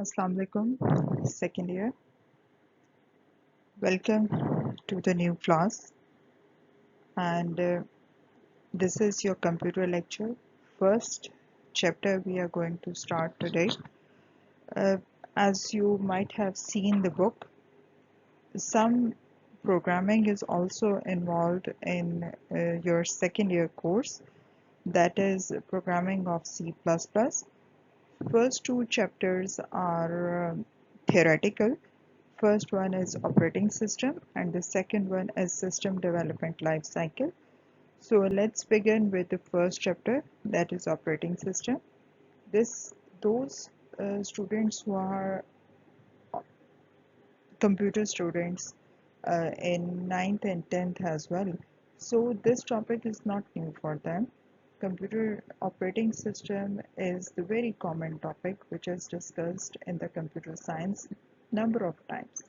Assalamu alaikum, second year. Welcome to the new class, and this is your computer lecture. First chapter we are going to start today. Uh, as you might have seen the book, some programming is also involved in your second year course, that is programming of C++. First two chapters are theoretical. First one is operating system and the second one is system development life cycle. So let's begin with the first chapter, that is operating system. Those students who are computer students in 9th and 10th as well. So this topic is not new for them. Computer operating system is the very common topic which is discussed in the computer science number of times.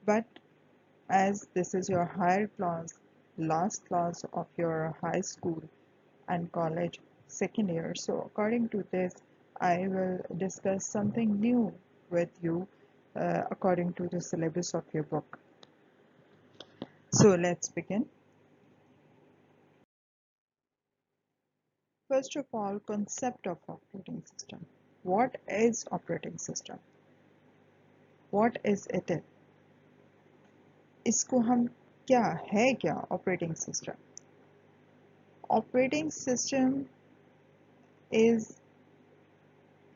But as this is your higher class, last class of your high school and college second year, so according to this, I will discuss something new with you according to the syllabus of your book. So let's begin. First of all, concept of operating system. What is operating system? What is it? इसको हम क्या है क्या operating system? Operating system is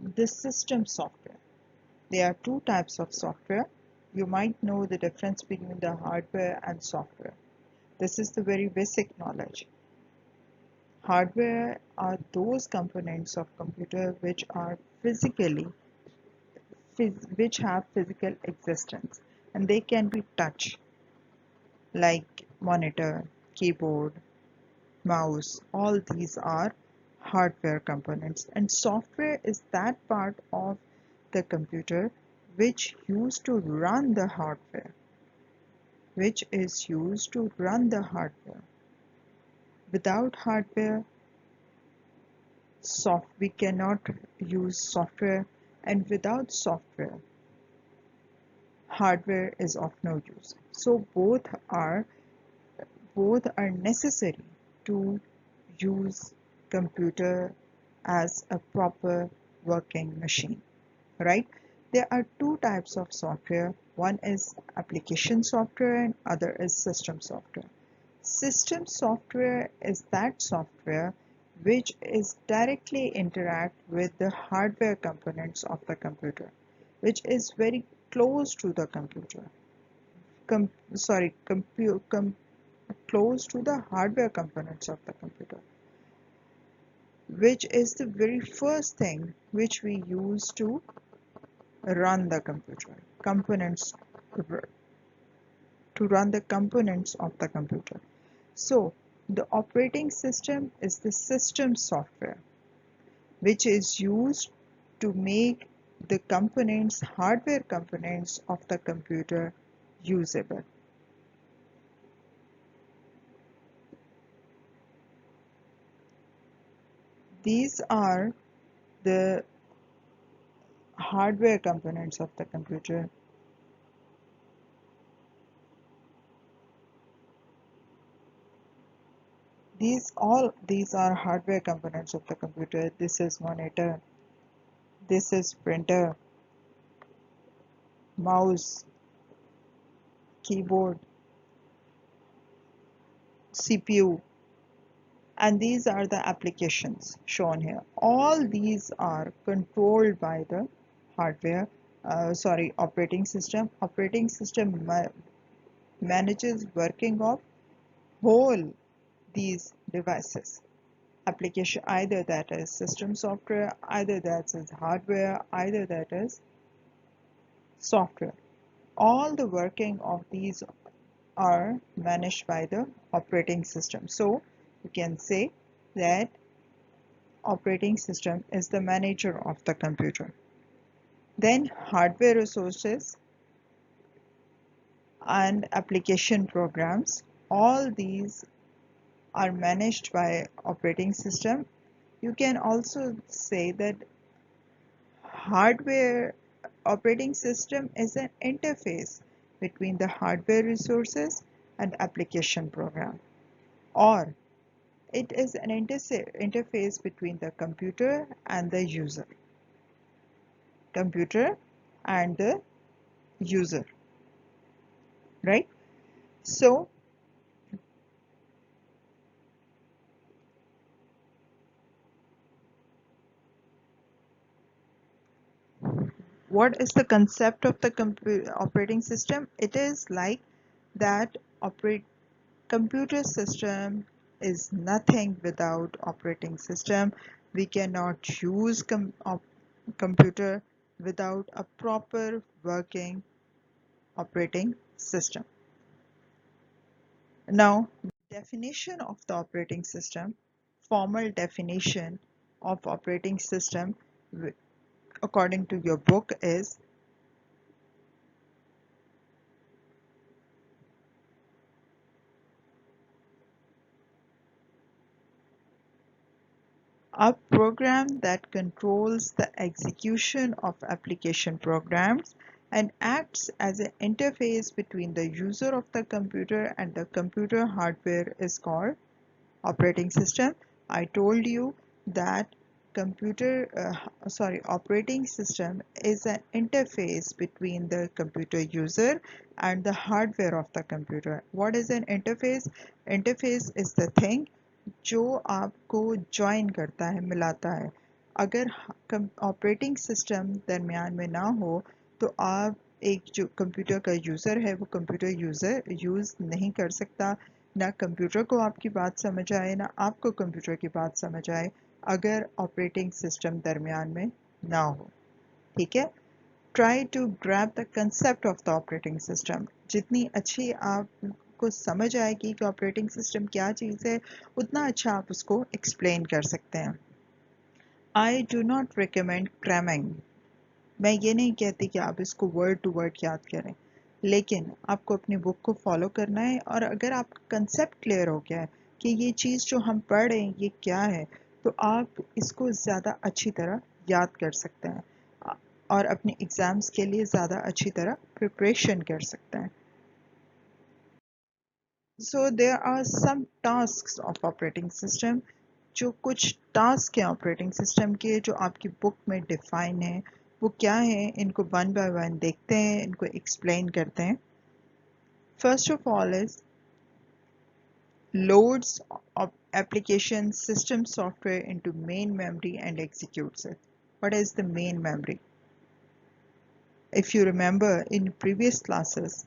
the system software. There are two types of software. You might know the difference between the hardware and software. This is the very basic knowledge. Hardware are those components of computer which are which have physical existence, and they can be touched, like monitor, keyboard, mouse. All these are hardware components, and software is that part of the computer which used to run the hardware, Without hardware, we cannot use software, and without software, hardware is of no use. So both are necessary to use computer as a proper working machine, right? There are two types of software. One is application software and other is system software. System software is that software which is directly interact with the hardware components of the computer, which is very close to the computer. Close to the hardware components of the computer, which is the very first thing which we use to run the computer. To run the components of the computer. So the operating system is the system software which is used to make the hardware components of the computer usable. These are the hardware components of the computer. These are hardware components of the computer. This is monitor, this is printer, mouse, keyboard, CPU, and these are the applications shown here. All these are controlled by the hardware, operating system. Operating system manages working of whole these devices. Application, either that is system software, either that is hardware, either that is software. All the working of these are managed by the operating system. So you can say that operating system is the manager of the computer. Then hardware resources and application programs, all these are managed by operating system. You can also say that hardware operating system is an interface between the hardware resources and application program, or it is an interface between the computer and the user. Computer and the user, right? So what is the concept of the operating system? It is like that computer system is nothing without operating system. We cannot use computer without a proper working operating system. Now, definition of the operating system, formal definition of operating system according to your book is a program that controls the execution of application programs and acts as an interface between the user of the computer and the computer hardware is called operating system. I told you that operating system is an interface between the computer user and the hardware of the computer. What is an interface? Interface is the thing जो आपको join करता है, मिलाता है. अगर operating system दरमियान में ना हो तो आप एक जो कंप्यूटर का यूज़र है वो कंप्यूटर यूज़ नहीं कर सकता. ना कंप्यूटर को आपकी बात समझ आए ना आपको कंप्यूटर की बात समझ आए अगर ऑपरेटिंग सिस्टम दरमियान में ना हो. ठीक है. Try to grab the concept of the operating system. जितनी अच्छी आपको समझ आएगी कि ऑपरेटिंग सिस्टम क्या चीज़ है उतना अच्छा आप उसको एक्सप्लेन कर सकते हैं. I do not recommend cramming. मैं ये नहीं कहती कि आप इसको वर्ड टू वर्ड याद करें, लेकिन आपको अपनी बुक को फॉलो करना है और अगर आपका कंसेप्ट क्लियर हो गया है कि ये चीज़ जो हम पढ़ रहे हैं ये क्या है तो आप इसको ज़्यादा अच्छी तरह याद कर सकते हैं और अपने एग्ज़ाम्स के लिए ज़्यादा अच्छी तरह प्रिपरेशन कर सकते हैं. So there are some tasks of operating system. जो कुछ टास्क हैं ऑपरेटिंग सिस्टम के जो आपकी बुक में डिफाइन है वो क्या है, इनको वन बाय वन देखते हैं, इनको एक्सप्लेन करते हैं. First of all is loads of application system software into main memory and executes it. What is the main memory? If you remember in previous classes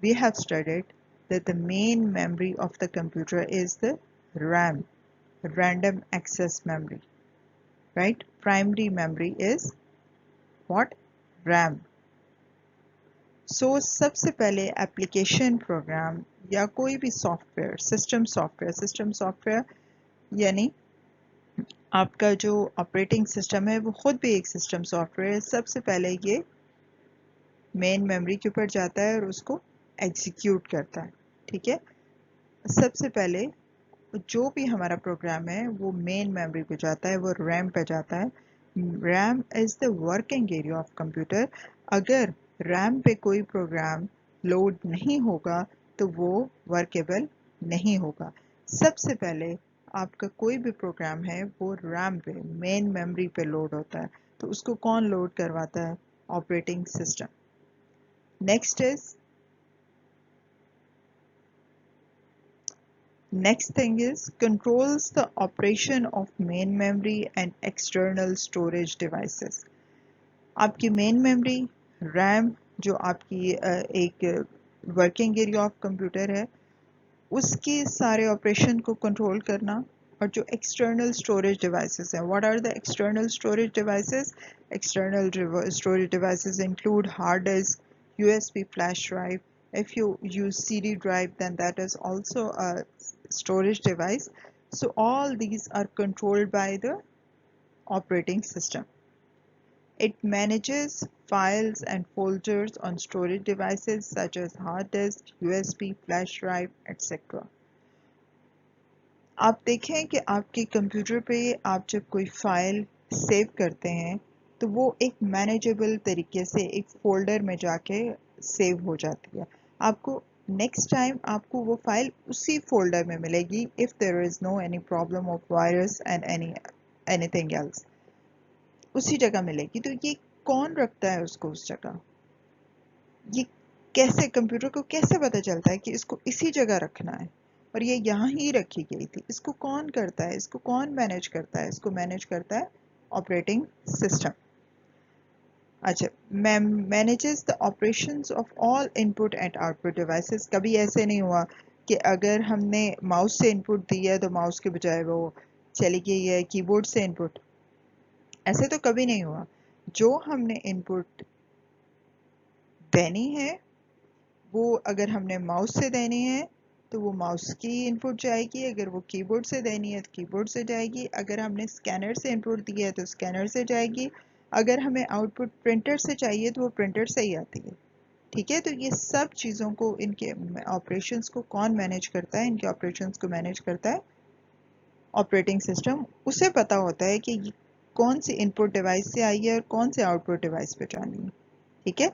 we have studied that the main memory of the computer is the RAM, random access memory, right? Primary memory is what? RAM. So सबसे पहले application program या कोई भी software, system software यानी आपका जो operating system है वो खुद भी एक सिस्टम सॉफ्टवेयर है. सबसे पहले ये मेन मेमोरी के ऊपर जाता है और उसको एग्जीक्यूट करता है. ठीक है. सबसे पहले जो भी हमारा प्रोग्राम है वो मेन मेमोरी पे जाता है, वो रैम पे जाता है. RAM is the working area of computer. अगर रैम पे कोई प्रोग्राम लोड नहीं होगा तो वो वर्केबल नहीं होगा. सबसे पहले आपका कोई भी प्रोग्राम है वो रैम पे मेन मेमोरी पे लोड होता है. तो उसको कौन लोड करवाता है? Operating system. Next is Next thing is controls the operation of main memory and external storage devices. आपकी main memory RAM जो आपकी एक वर्किंग एरिया ऑफ कंप्यूटर है उसके सारे ऑपरेशन को कंट्रोल करना. और जो एक्सटर्नल स्टोरेज डिवाइसेस हैं, what are the external storage devices? External storage devices include hard disk, USB flash drive. If you use CD drive then that is also a storage device. So all these are controlled by the operating system. It manages files and folders on storage devices such as hard disk, USB, flash drive, etc. आप देखें कि आपके computer पे आप जब कोई file save करते हैं तो वो एक मैनेजेबल तरीके से एक फोल्डर में जाके सेव हो जाती है। आपको नेक्स्ट टाइम आपको वो फाइल उसी फोल्डर में मिलेगी if there is no any problem of virus and anything else, उसी जगह मिलेगी। तो ये कौन रखता है उसको उस जगह? ये कैसे, कंप्यूटर को कैसे पता चलता है कि इसको इसी जगह रखना है और ये यहाँ ही रखी गई थी? इसको कौन करता है? इसको कौन मैनेज करता है? इसको मैनेज करता है ऑपरेटिंग सिस्टम। अच्छा, manages the operations of all input and output devices. कभी ऐसे नहीं हुआ कि अगर हमने माउस से इनपुट दी है तो माउस के बजाय वो चली गई है कीबोर्ड से इनपुट? ऐसे तो कभी नहीं हुआ। जो हमने इनपुट देनी है वो अगर हमने माउस से देनी है तो वो माउस की इनपुट जाएगी, अगर वो कीबोर्ड से देनी है तो कीबोर्ड से जाएगी, अगर हमने स्कैनर से इनपुट दी है तो स्कैनर से जाएगी, अगर हमें आउटपुट प्रिंटर से चाहिए तो वो प्रिंटर से ही आती है। ठीक है, तो ये सब चीज़ों को, इनके ऑपरेशंस को कौन मैनेज करता है? इनके ऑपरेशंस को मैनेज करता है ऑपरेटिंग सिस्टम। उसे पता होता है कि कौन सी इनपुट डिवाइस से आई है और कौन से आउटपुट डिवाइस पे जानी है। ठीक है।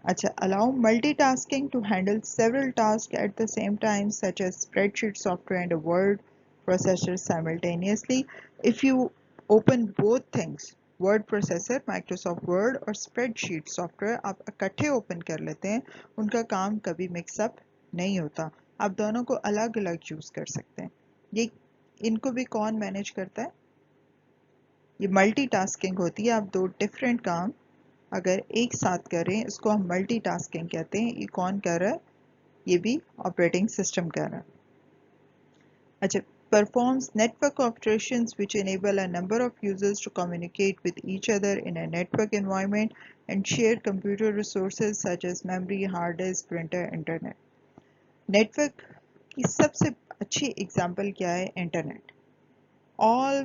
अच्छा, allow multitasking to handle several tasks at the same time, such as spreadsheet software and a word processor simultaneously. If you open both things, word processor, Microsoft Word और spreadsheet software आप इकट्ठे open कर लेते हैं, उनका काम कभी mix up नहीं होता। आप दोनों को अलग अलग यूज कर सकते हैं। ये इनको भी कौन मैनेज करता है? ये मल्टीटास्किंग होती है। आप दो डिफरेंट काम अगर एक साथ करें, इसको हम मल्टीटास्किंग कहते हैं। ये कौन कर रहा है? ये भी ऑपरेटिंग सिस्टम कर रहा है। अच्छा, performs network operations which enable a number of users to communicate with each other in a network environment and share computer resources such as memory, hard disk, printer, internet. Network की सबसे अच्छी example क्या है? Internet. All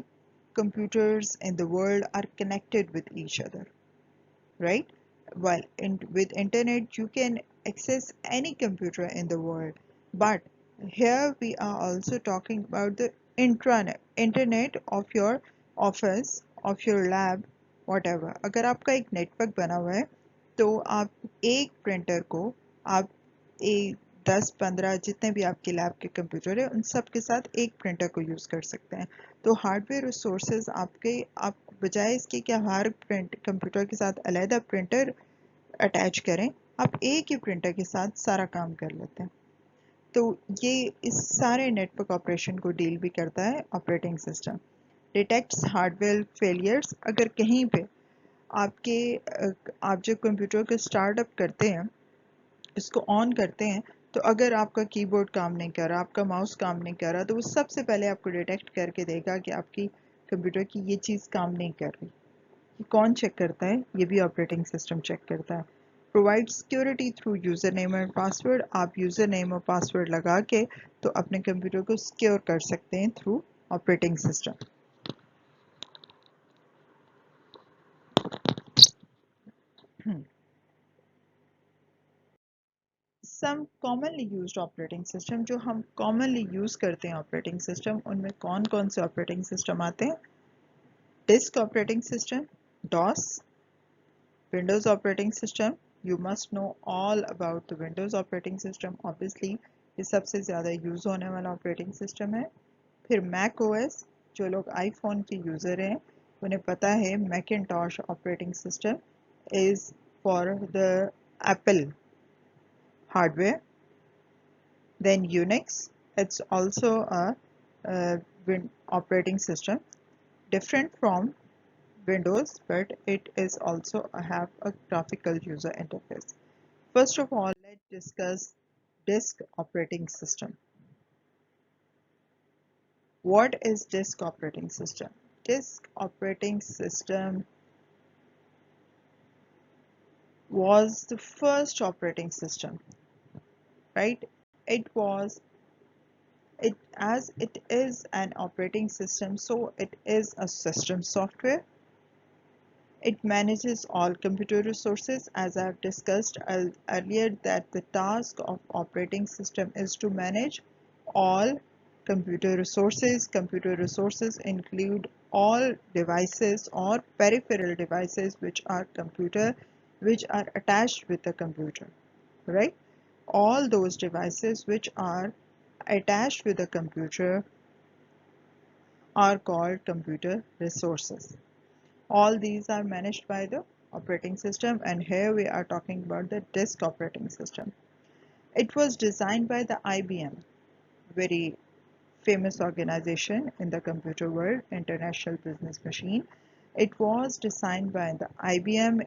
computers in the world are connected with each other, right? While with internet you can access any computer in the world, but here we are also talking about the internet of your office, of your lab, whatever. अगर आपका एक network बना हुआ है तो आप एक printer को आप एक 10-15 जितने भी आपके लैब के कंप्यूटर है उन सब के साथ एक प्रिंटर को यूज़ कर सकते हैं। तो हार्डवेयर रिसोर्सेज आपके, आप बजाय इसके कि हर प्रिंट कंप्यूटर के साथ अलहदा प्रिंटर अटैच करें, आप एक ही प्रिंटर के साथ सारा काम कर लेते हैं। तो ये इस सारे नेटवर्क ऑपरेशन को डील भी करता है operating system. Detects hardware failures. अगर कहीं पे आपके आप जब कंप्यूटर को स्टार्टअप करते हैं, इसको ऑन करते हैं, तो अगर आपका कीबोर्ड काम नहीं कर रहा, आपका माउस काम नहीं कर रहा, तो वो सबसे पहले आपको डिटेक्ट करके देगा कि आपकी कंप्यूटर की ये चीज़ काम नहीं कर रही। ये कौन चेक करता है? ये भी ऑपरेटिंग सिस्टम चेक करता है। Provide security through user name and password. आप यूज़र नेम और पासवर्ड लगा के तो अपने कंप्यूटर को सिक्योर कर सकते हैं थ्रू ऑपरेटिंग सिस्टम। सम कॉमनली यूज्ड ऑपरेटिंग सिस्टम, जो हम कॉमनली यूज़ करते हैं ऑपरेटिंग सिस्टम, उनमें कौन कौन से ऑपरेटिंग सिस्टम आते हैं? Disk operating system, DOS, Windows operating system. You must know all about the Windows operating system, obviously ये सबसे ज़्यादा यूज़ होने वाला ऑपरेटिंग सिस्टम है। फिर मैक ओएस, जो लोग आईफोन के यूज़र हैं उन्हें पता है Macintosh operating system is for the Apple hardware. Then Unix, it's also a operating system different from Windows, but it is also have a graphical user interface. First of all, let's discuss disk operating system. What is disk operating system? Disk operating system was the first operating system, right? It was as it is an operating system, so it is a system software. It manages all computer resources, as I have discussed earlier that the task of operating system is to manage all computer resources. Computer resources include all devices or peripheral devices which are computer, which are attached with the computer, right? All those devices which are attached with the computer are called computer resources. All these are managed by the operating system, and here we are talking about the disk operating system. It was designed by the IBM, very famous organization in the computer world, International Business Machine. It was designed by the IBM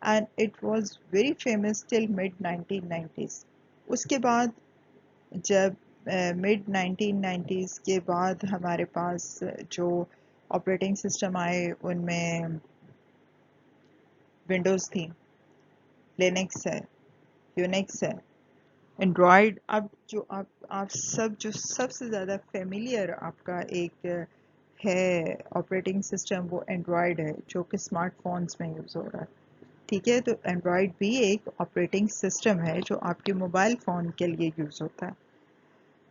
and it was very famous till mid 1990s. उसके बाद जब mid 1990s के बाद हमारे पास जो operating system आए उनमें Windows थी, लिनक्स है, यूनिक्स है, एंड्रॉयड। अब जो आप सब जो सबसे ज़्यादा फेमिलियर आपका एक है ऑपरेटिंग सिस्टम वो एंड्रॉयड है, जो कि स्मार्टफोन्स में यूज़ हो रहा है। ठीक है, तो एंड्रॉयड भी एक ऑपरेटिंग सिस्टम है जो आपके मोबाइल फ़ोन के लिए यूज़ होता है।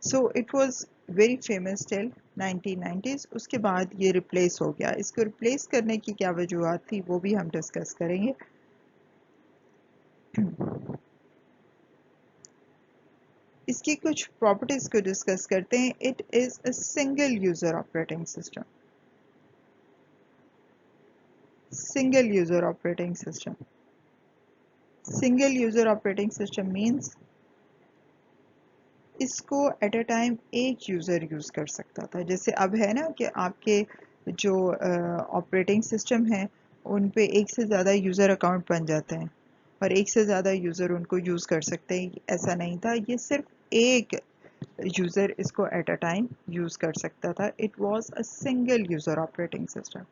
So it was very famous till 1990s। उसके बाद ये रिप्लेस हो गया। इसको रिप्लेस करने की क्या वजूहत थी वो भी हम डिस्कस करेंगे। इसकी कुछ प्रॉपर्टीज को डिस्कस करते हैं। It is a single user operating system. Single user operating system, single user operating system means इसको एट अ टाइम एक यूज़र यूज़ कर सकता था। जैसे अब है ना कि आपके जो ऑपरेटिंग सिस्टम है उन पे एक से ज़्यादा यूज़र अकाउंट बन जाते हैं और एक से ज़्यादा यूज़र उनको यूज़ कर सकते हैं। ऐसा नहीं था, ये सिर्फ एक यूज़र इसको एट अ टाइम यूज़ कर सकता था। It was a single user operating system.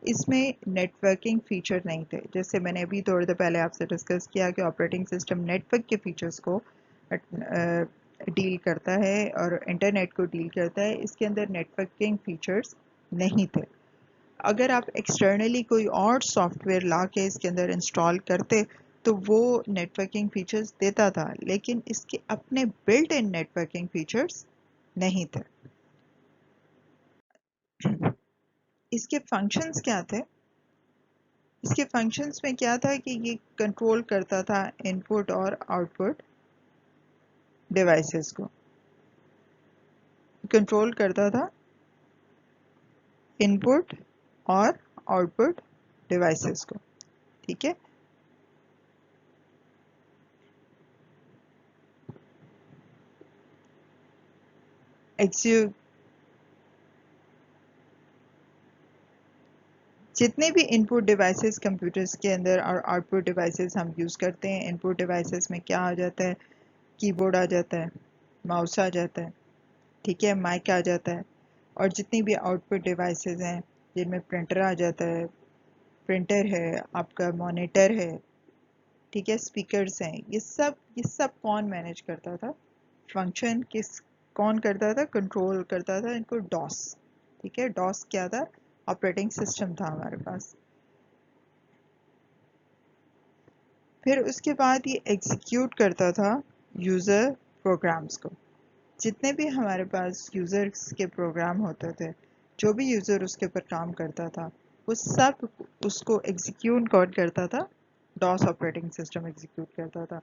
इसमें नेटवर्किंग फीचर नहीं थे। जैसे मैंने अभी थोड़ी देर पहले आपसे डिस्कस किया कि ऑपरेटिंग सिस्टम नेटवर्क के फीचर्स को डील करता है और इंटरनेट को डील करता है। इसके अंदर नेटवर्किंग फीचर्स नहीं थे। अगर आप एक्सटर्नली कोई और सॉफ्टवेयर ला के इसके अंदर इंस्टॉल करते तो वो नेटवर्किंग फीचर्स देता था, लेकिन इसके अपने बिल्ट इन नेटवर्किंग फीचर्स नहीं थे। इसके फंक्शंस क्या थे? इसके फंक्शंस में क्या था कि ये कंट्रोल करता था इनपुट और आउटपुट डिवाइसेस को, कंट्रोल करता था इनपुट और आउटपुट डिवाइसेस को। ठीक है, जितने भी इनपुट डिवाइसेस कंप्यूटर्स के अंदर और आउटपुट डिवाइसेस हम यूज़ करते हैं, इनपुट डिवाइसेस में क्या आ जाता है? कीबोर्ड आ जाता है, माउस आ जाता है, ठीक है, माइक आ जाता है। और जितनी भी आउटपुट डिवाइसेस हैं जिनमें प्रिंटर आ जाता है, प्रिंटर है, आपका मॉनिटर है, ठीक है, स्पीकर्स हैं, ये सब कौन मैनेज करता था? फंक्शन किस कौन करता था? कंट्रोल करता था इनको डॉस। ठीक है, डॉस क्या था? ऑपरेटिंग सिस्टम था हमारे पास। फिर उसके बाद ये एग्जीक्यूट करता था यूज़र प्रोग्राम्स को। जितने भी हमारे पास यूज़र्स के प्रोग्राम होते थे, जो भी यूज़र उसके ऊपर काम करता था, वो सब उसको एग्जीक्यूट कौन करता था? डॉस ऑपरेटिंग सिस्टम एग्जीक्यूट करता था।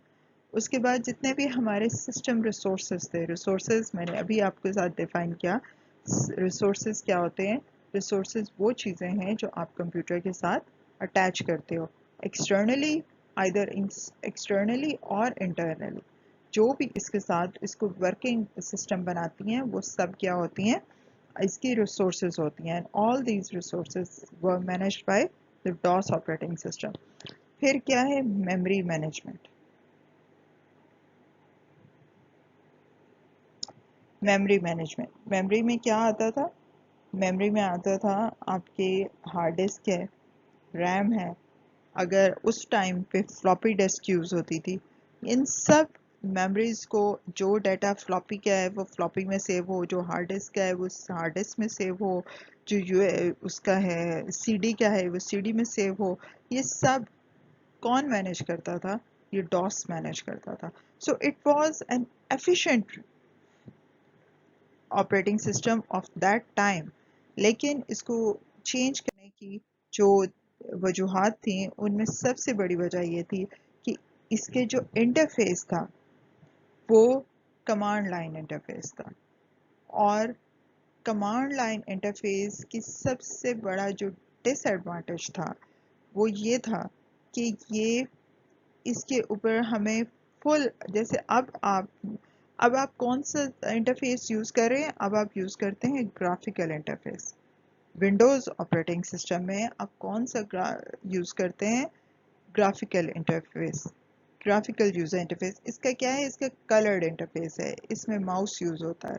उसके बाद जितने भी हमारे सिस्टम रिसोर्सेज थे, रिसोर्सेज मैंने अभी आपके साथ डिफाइन किया। रिसोर्सेज क्या होते हैं? रिसोर्सेज वो चीज़ें हैं जो आप कंप्यूटर के साथ अटैच करते हो एक्सटर्नली, आइदर एक्सटर्नली और इंटरनली। जो भी इसके साथ इसको वर्किंग सिस्टम बनाती हैं वो सब क्या होती हैं? इसकी रिसोर्सेज होती हैं। All these resources were managed by the DOS operating system. फिर क्या है? Memory management. Memory management, memory में क्या आता था? मेमोरी में आता था आपके हार्ड डिस्क है, रैम है, अगर उस टाइम पे फ्लॉपी डिस्क यूज़ होती थी। इन सब मेमोरीज को, जो डाटा फ्लॉपी का है वो फ्लॉपी में सेव हो, जो हार्ड डिस्क का है वो हार्ड डिस्क में सेव हो, जो उसका है सीडी का है वो सीडी में सेव हो, ये सब कौन मैनेज करता था? ये डॉस मैनेज करता था। So it was an efficient operating system of that time. लेकिन इसको चेंज करने की जो वजूहात थी उनमें सबसे बड़ी वजह ये थी कि इसके जो इंटरफेस था वो कमांड लाइन इंटरफेस था, और कमांड लाइन इंटरफेस की सबसे बड़ा जो डिसएडवांटेज था वो ये था कि ये इसके ऊपर हमें फुल, जैसे अब आप कौन सा इंटरफेस यूज़ कर रहे हैं, अब आप यूज़ करते हैं graphical interface. Windows operating system में आप कौन सा यूज़ करते हैं, graphical interface, graphical user interface. इसका क्या है, इसका कलर्ड इंटरफेस है, इसमें माउस यूज़ होता है,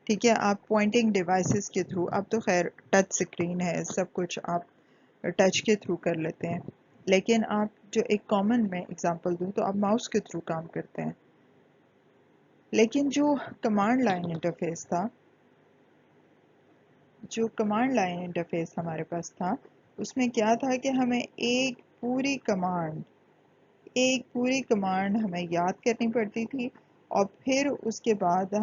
ठीक है। आप पॉइंटिंग डिवाइसेस के थ्रू, अब तो खैर टच स्क्रीन है, सब कुछ आप टच के थ्रू कर लेते हैं, लेकिन आप जो एक कॉमन में एग्जांपल दूं तो आप माउस के थ्रू काम करते हैं। लेकिन जो कमांड लाइन इंटरफेस था, जो कमांड लाइन इंटरफेस हमारे पास था, उसमें क्या था कि हमें एक पूरी कमांड हमें याद करनी पड़ती थी, और फिर उसके बाद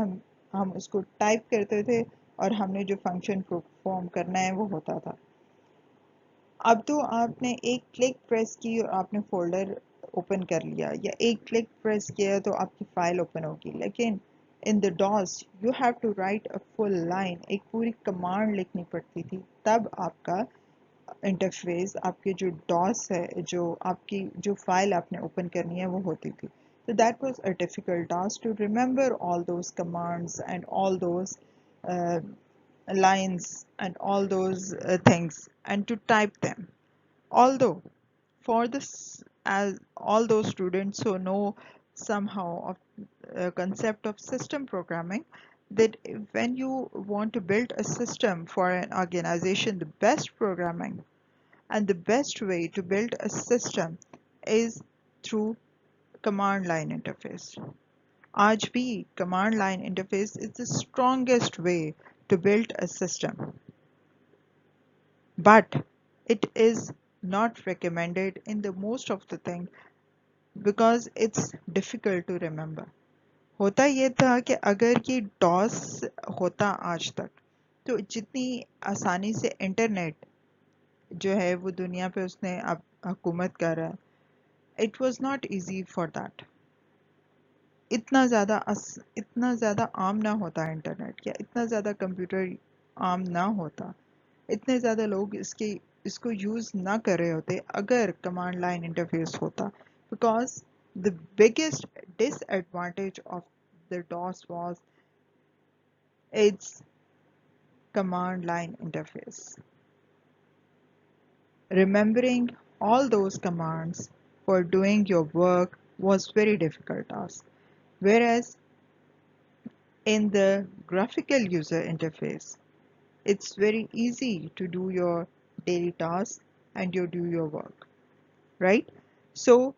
हम उसको टाइप करते थे, और हमने जो फंक्शन परफॉर्म करना है वो होता था। अब तो आपने एक क्लिक प्रेस की और आपने फोल्डर ओपन कर लिया, या एक क्लिक प्रेस किया तो आपकी फाइल ओपन होगी, लेकिन in the DOS you have to write a full line, एक पूरी कमांड लिखनी पड़ती थी, तब आपका इंटरफेस, आपके जो डॉस है, जो आपकी जो फाइल आपने ओपन करनी है वो होती थी। So that was a difficult task to remember all those commands and all those uh, lines and all those things and to type them. Although for this, as all those students who know somehow of concept of system programming, that when you want to build a system for an organization, the best programming and the best way to build a system is through command line interface. आज भी command line interface is the strongest way to build a system, but it is not recommended in the most of the thing because it's difficult to remember. होता ये था कि अगर ये DOS होता आज तक, तो जितनी आसानी से इंटरनेट जो है वो दुनिया पे उसने अब हुकूमत कर रहा है, it was not easy for that. इतना ज़्यादा आम ना होता इंटरनेट, या इतना ज़्यादा कंप्यूटर आम ना होता, इतने ज़्यादा लोग इसको यूज़ ना कर रहे होते अगर कमांड लाइन इंटरफेस होता, because the biggest disadvantage of the DOS was its command line interface. Remembering all those commands for doing your work was very difficult task, whereas in the graphical user interface, it's very easy to do your daily tasks and you do your work, right? So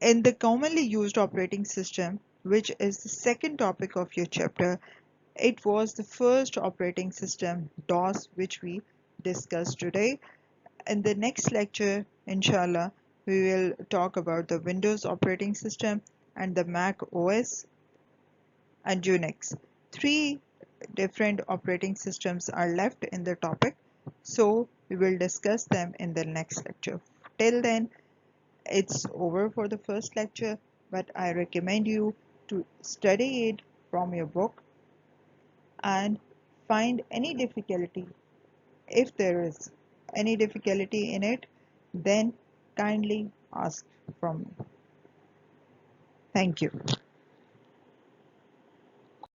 in the commonly used operating system, which is the second topic of your chapter, it was the first operating system, DOS, which we discussed today. In the next lecture, inshallah, we will talk about the Windows operating system and the Mac OS and Unix. Three different operating systems are left in the topic, so we will discuss them in the next lecture. Till then, it's over for the first lecture, but I recommend you to study it from your book and find any difficulty. If there is any difficulty in it, then kindly ask from me. Thank you.